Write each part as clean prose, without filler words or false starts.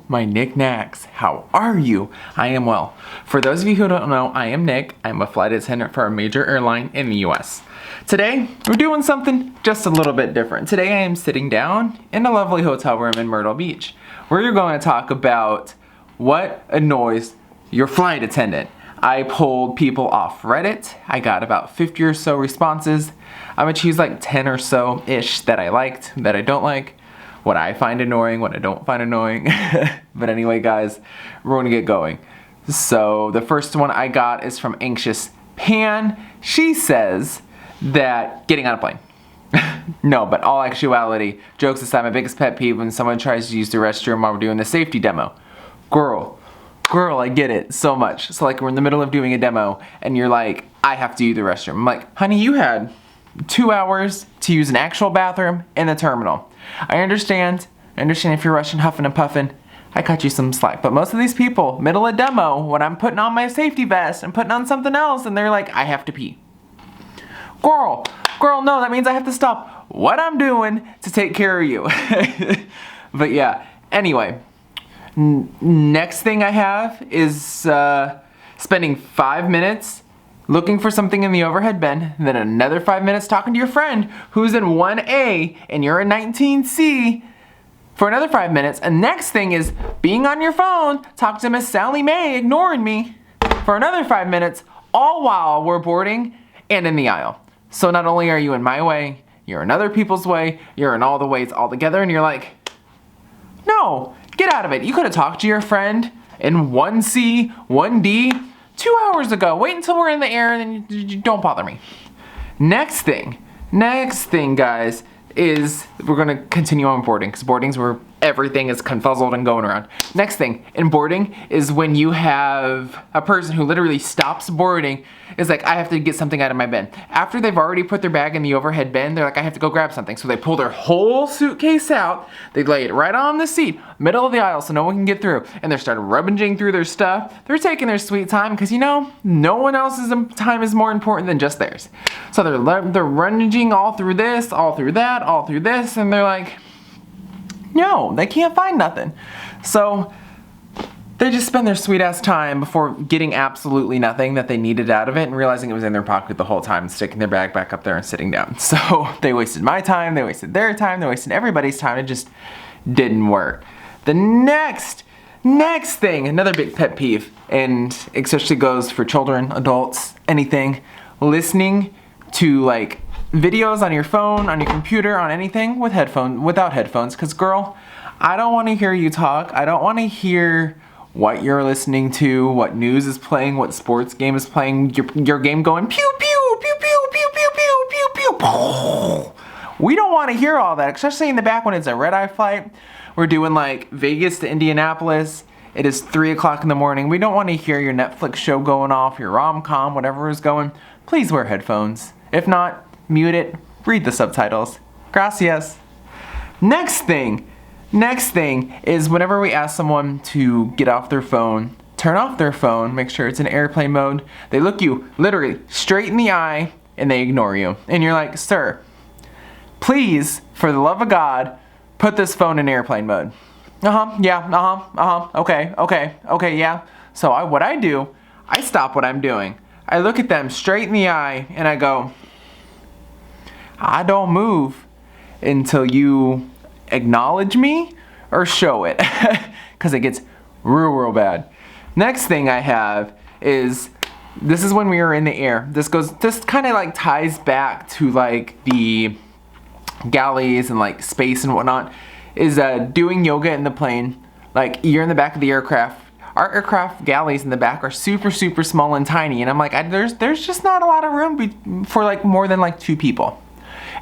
my Nick-Nacks. How are you? I am well. For those of you who don't know, I am Nick. I'm a flight attendant for a major airline in the US. Today, we're doing something just a little bit different. Today I am sitting down in a lovely hotel room in Myrtle Beach, where you're going to talk about what annoys your flight attendant. I pulled people off Reddit. I got about 50 or so responses. I'm gonna choose like 10 or so-ish that I liked, that I don't like, what I find annoying, what I don't find annoying. But anyway, guys, we're gonna get going. So the first one I got is from Anxious Pan. She says that getting on a plane. No, but all actuality, jokes aside, my biggest pet peeve when someone tries to use the restroom while we're doing the safety demo. Girl, I get it so much. So like we're in the middle of doing a demo and you're like, I have to use the restroom. I'm like, honey, you had 2 hours to use an actual bathroom in the terminal. I understand if you're rushing, huffing and puffing. I cut you some slack. But most of these people, middle of demo, when I'm putting on my safety vest and putting on something else and they're like, I have to pee. Girl, no, that means I have to stop what I'm doing to take care of you. But yeah, anyway. Next thing I have is spending 5 minutes looking for something in the overhead bin, then another 5 minutes talking to your friend who's in 1A and you're in 19C for another 5 minutes. And next thing is being on your phone, talk to Miss Sally Mae ignoring me for another 5 minutes, all while we're boarding and in the aisle. So not only are you in my way, you're in other people's way, you're in all the ways all together, and you're like, no. Get out of it. You could have talked to your friend in 1C, 1D 2 hours ago. Wait until we're in the air and then you don't bother me. Next thing, guys, is we're going to continue on boarding because boarding's where everything is confuzzled and going around. Next thing in boarding is when you have a person who literally stops boarding, is like, I have to get something out of my bin. After they've already put their bag in the overhead bin, they're like, I have to go grab something. So they pull their whole suitcase out, they lay it right on the seat, middle of the aisle so no one can get through, and they start rummaging through their stuff. They're taking their sweet time because, you know, no one else's time is more important than just theirs. So they're rummaging all through this, all through that, all through this, and they're like, no, they can't find nothing. So they just spend their sweet ass time before getting absolutely nothing that they needed out of it and realizing it was in their pocket the whole time and sticking their bag back up there and sitting down. So they wasted my time, they wasted their time, they wasted everybody's time. It just didn't work. The next thing, another big pet peeve, and especially goes for children, adults, anything, listening to like videos on your phone, on your computer, on anything without headphones, because girl, I don't want to hear you talk. I don't want to hear what you're listening to, what news is playing, what sports game is playing, your game going pew pew pew pew pew pew pew pew pew. We don't want to hear all that, especially in the back when it's a red-eye flight. We're doing like Vegas to Indianapolis. It is 3 o'clock in the morning. We don't want to hear your Netflix show going off, your rom-com, whatever is going. Please wear headphones. If not, mute it, read the subtitles. Gracias. Next thing is whenever we ask someone to get off their phone, turn off their phone, make sure it's in airplane mode, they look you literally straight in the eye and they ignore you. And you're like, sir, please, for the love of God, put this phone in airplane mode. Okay, yeah. So what I do, I stop what I'm doing. I look at them straight in the eye and I go, I don't move until you acknowledge me or show it, because it gets real bad. Next thing I have is, this is when we were in the air. This kind of like ties back to like the galleys and like space and whatnot, is doing yoga in the plane. Like you're in the back of the aircraft. Our aircraft galleys in the back are super small and tiny, and I'm like, there's just not a lot of room for like more than like 2 people.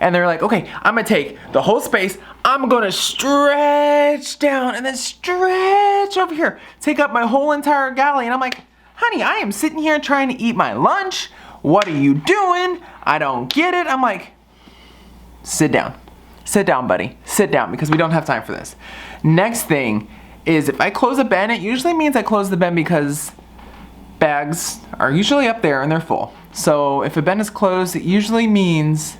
And they're like, okay, I'm gonna take the whole space, I'm gonna stretch down and then stretch over here, take up my whole entire galley. And I'm like, honey, I am sitting here trying to eat my lunch. What are you doing? I don't get it. I'm like, sit down, buddy, sit down, because we don't have time for this. Next thing is, if I close a bin, it usually means I close the bin because bags are usually up there and they're full. So if a bin is closed, it usually means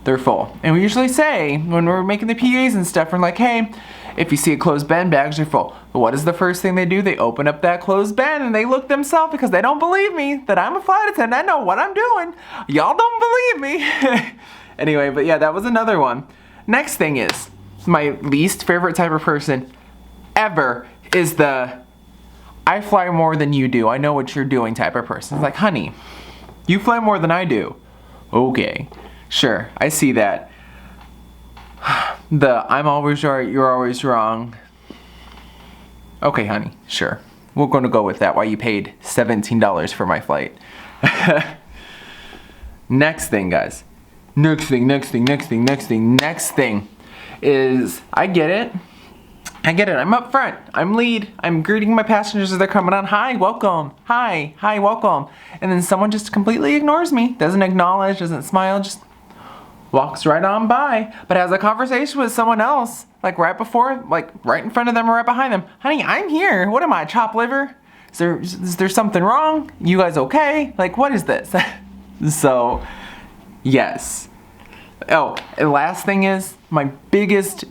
they're full. And we usually say, when we're making the PAs and stuff, we're like, hey, If you see a closed bin, bags are full. What is the first thing they do? They open up that closed bin and they look themselves because they don't believe me that I'm a flight attendant. I know what I'm doing. Y'all don't believe me. Anyway, but yeah, that was another one. Next thing is, my least favorite type of person ever is the I fly more than you do. I know what you're doing type of person. It's like, honey, you fly more than I do. Okay, sure, I see that. The I'm always right, you're always wrong. Okay, honey, sure. We're gonna go with that while you paid $17 for my flight. Next thing, guys. Next thing is, I get it. I'm up front. I'm lead. I'm greeting my passengers as they're coming on. Hi, welcome. Hi, welcome. And then someone just completely ignores me. Doesn't acknowledge, doesn't smile, just walks right on by. But has a conversation with someone else, like right before, like right in front of them or right behind them. Honey, I'm here. What am I, chopped liver? Is there something wrong? You guys okay? Like, what is this? So, yes. Oh, and last thing is, my biggest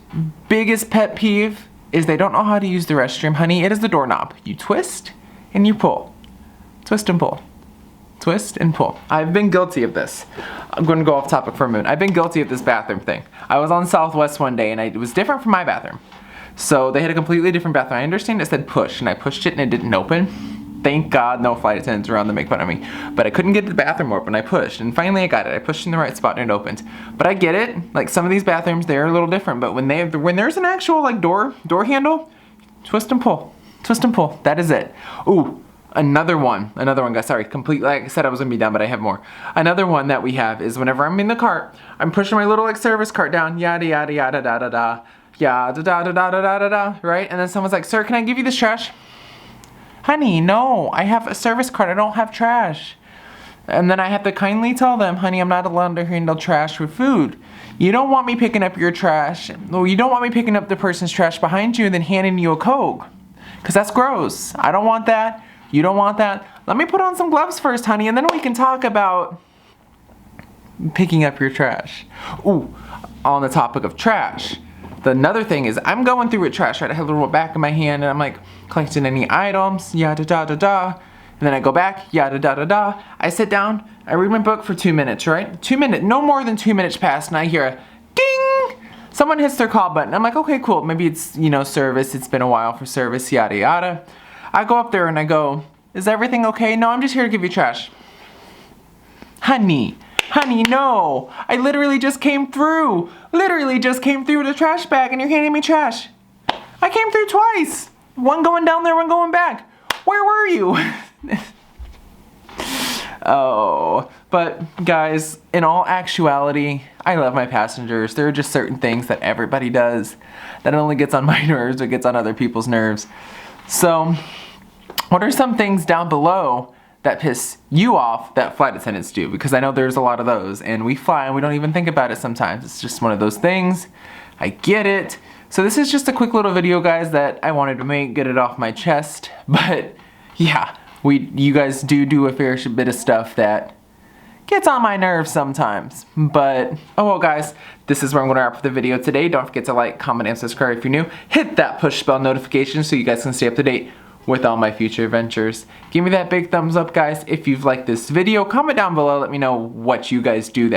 pet peeve is they don't know how to use the restroom. Honey, it is the doorknob. You twist and you pull. Twist and pull. Twist and pull. I've been guilty of this. I'm going to go off topic for a minute. I've been guilty of this bathroom thing. I was on Southwest one day and it was different from my bathroom. So they had a completely different bathroom. I understand it said push and I pushed it and it didn't open. Thank God no flight attendants around to make fun of me. But I couldn't get the bathroom open. I pushed and finally I got it. I pushed in the right spot and it opened. But I get it. Like some of these bathrooms, they're a little different. But when there's an actual like door handle, twist and pull. Twist and pull. That is it. Ooh, another one, guys. Sorry, completely. Like I said, I was gonna be done, but I have more. Another one that we have is whenever I'm in the cart, I'm pushing my little like service cart down, yada yada yada da da da, yada da da da da da da da, right? And then someone's like, "Sir, can I give you this trash?" Honey, no, I have a service cart, I don't have trash. And then I have to kindly tell them, honey, I'm not allowed to handle trash with food. You don't want me picking up your trash. Well, you don't want me picking up the person's trash behind you and then handing you a Coke. Because that's gross. I don't want that. You don't want that. Let me put on some gloves first, honey, and then we can talk about picking up your trash. Ooh, on the topic of trash. Another thing is, I'm going through with trash, right? I have a little back in my hand and I'm like collecting any items, yada da da da. And then I go back, yada da da da. I sit down, I read my book for 2 minutes, right? 2 minutes, no more than 2 minutes pass and I hear a ding! Someone hits their call button. I'm like, okay, cool. Maybe it's, service. It's been a while for service, yada yada. I go up there and I go, is everything okay? No, I'm just here to give you trash. Honey, no. I literally just came through. With a trash bag and you're handing me trash. I came through twice. One going down there, one going back. Where were you? Oh, but guys, in all actuality, I love my passengers. There are just certain things that everybody does that only gets on my nerves or gets on other people's nerves. So, what are some things down below that piss you off that flight attendants do? Because I know there's a lot of those and we fly and we don't even think about it sometimes. It's just one of those things. I get it. So this is just a quick little video, guys, that I wanted to make, get it off my chest. But yeah, you guys do a fair bit of stuff that gets on my nerves sometimes. But, oh well, guys, this is where I'm going to wrap up the video today. Don't forget to like, comment, and subscribe if you're new. Hit that push bell notification so you guys can stay up to date with all my future adventures. Give me that big thumbs up, guys, if you've liked this video. Comment down below, let me know what you guys do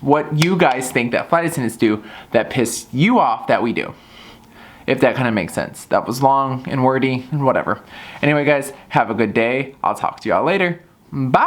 what you guys think that flight attendants do that piss you off that we do. If that kind of makes sense. That was long and wordy and whatever. Anyway, guys, have a good day. I'll talk to y'all later. Bye.